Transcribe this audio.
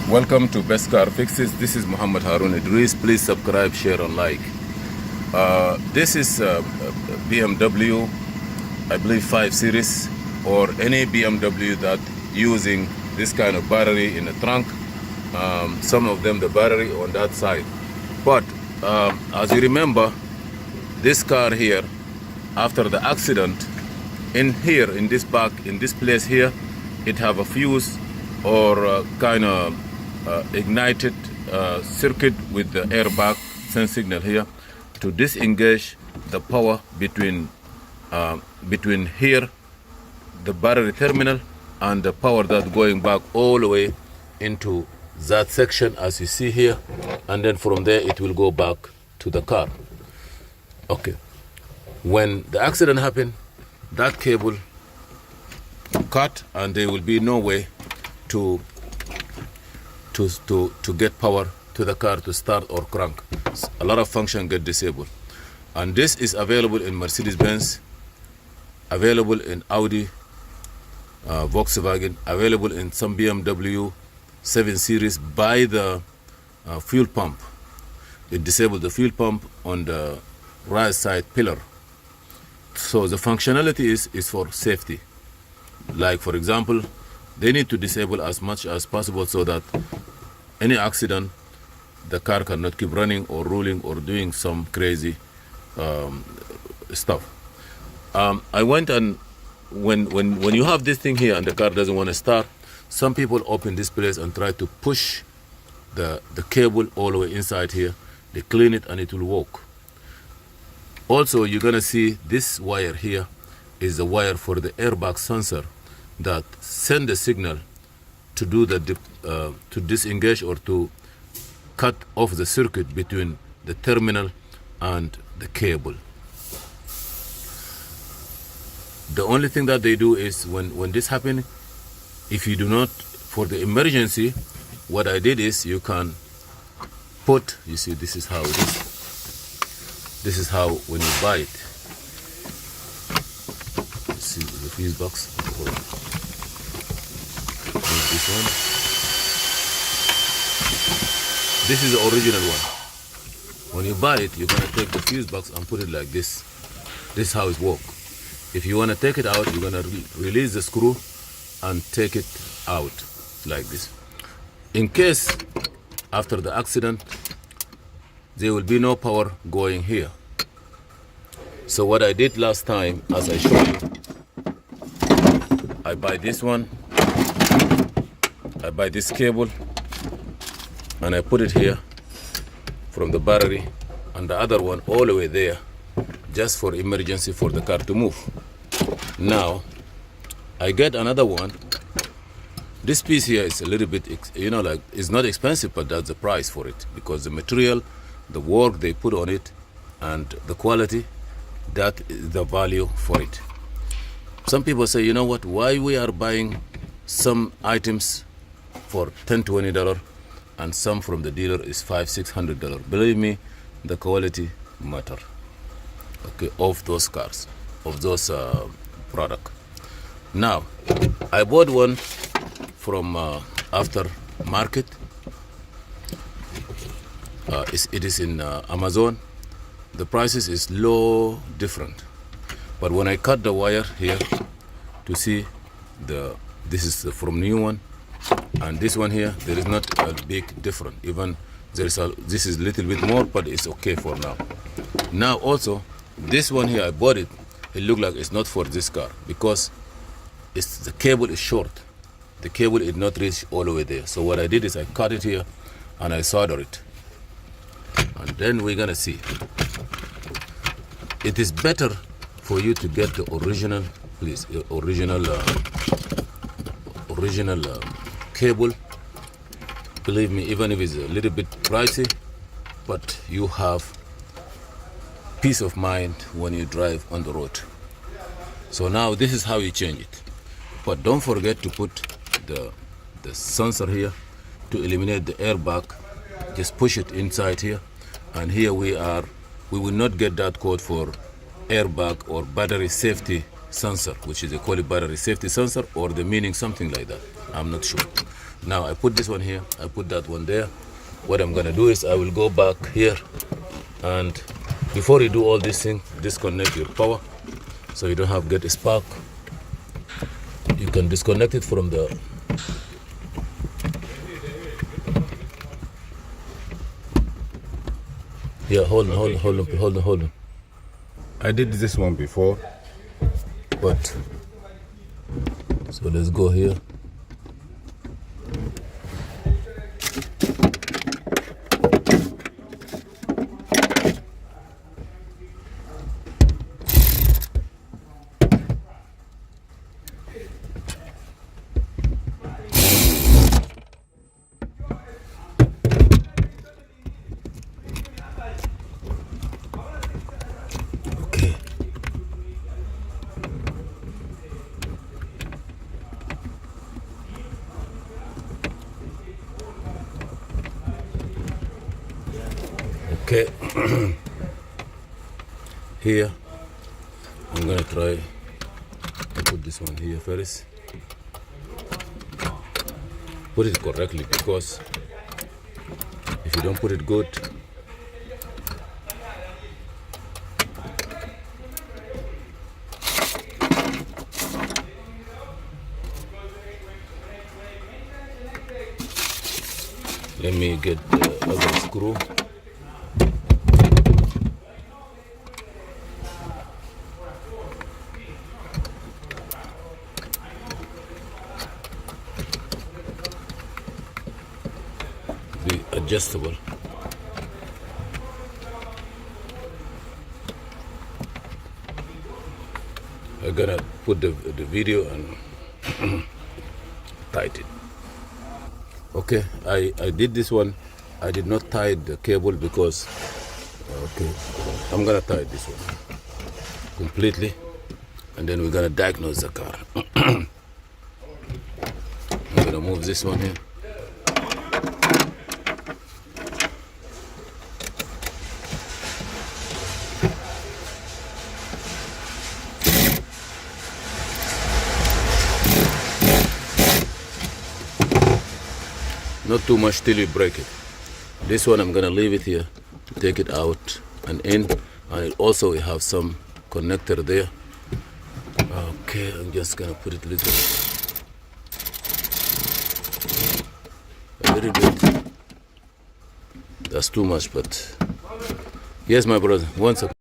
Welcome to Best Car Fixes. This is Muhammad Harun Idris. Please subscribe, share, and like. This is BMW, I believe 5 Series, or any BMW that using this kind of battery in the trunk. Some of them the battery on that side. But as you remember, this car here, after the accident, in here, in this back, in this place here, it have a fuse or kind of ignited circuit with the airbag sense signal here to disengage the power between here, the battery terminal, and the power that's going back all the way into that section as you see here, and then from there it will go back to the car. Okay, when the accident happened, that cable cut and there will be no way to get power to the car to start or crank. A lot of function get disabled, and this is available in Mercedes-Benz, available in Audi, Volkswagen, available in some BMW 7 Series by the fuel pump. It disabled the fuel pump on the right side pillar. So the functionality is for safety. Like for example, they need to disable as much as possible so that any accident, the car cannot keep running or rolling or doing some crazy stuff. I went and when you have this thing here and the car doesn't want to start, some people open this place and try to push the cable all the way inside here. They clean it and it will work. Also, you're gonna see this wire here is the wire for the airbag sensor that send the signal to do the to disengage or to cut off the circuit between the terminal and the cable. The only thing that they do is when this happens, if you do not, for the emergency, what I did is you can put, you see this is how it is. This is how when you buy it. See the fuse box. This one. This is the original one. When you buy it, you're gonna take the fuse box and put it like this. This is how it works. If you wanna take it out, you're gonna release the screw and take it out like this. In case after the accident, there will be no power going here. So what I did last time, as I showed you, I buy this one, I buy this cable, and I put it here from the battery, and the other one all the way there, just for emergency for the car to move. Now, I get another one. This piece here is a little bit, like it's not expensive, but that's the price for it, because the material, the work they put on it, and the quality, that is the value for it. Some people say, you know what, why we are buying some items for $10-20 and some from the dealer is $500-600. Believe me, the quality matter, okay, of those cars, of those product. Now, I bought one from aftermarket. It is in Amazon. The prices is low different, but when I cut the wire here to see this is from new one, and this one here, there is not a big difference. Even this is a little bit more, but it's okay for now. Now also, this one here, I bought it. It looked like it's not for this car because the cable is short. The cable is not reach all the way there. So what I did is I cut it here and I solder it. And then we're gonna see. It is better for you to get the original, please, original cable. Believe me, even if it's a little bit pricey, but you have peace of mind when you drive on the road. So now this is how you change it. But don't forget to put the sensor here to eliminate the airbag. Just push it inside here, and here we will not get that code for airbag or battery safety sensor, which is they call it battery safety sensor, or the meaning something like that. I'm not sure. Now I put this one here, I put that one there. What I'm gonna do is I will go back here, and before you do all this thing, disconnect your power so you don't have get a spark. You can disconnect it from the hold on. I did this one before, but so let's go here. Okay, here I'm gonna try to put this one here first. Put it correctly, because if you don't put it good, let me get the other screw. Adjustable. I'm gonna put the video and tight it. Okay, I did this one. I did not tie the cable because okay, I'm gonna tie this one completely, and then we're gonna diagnose the car. I'm gonna move this one here. Not too much till you break it. This one I'm gonna leave it here, take it out and in, and it also have some connector there. Okay, I'm just gonna put it a little bit. That's too much, but yes, my brother. 1 second.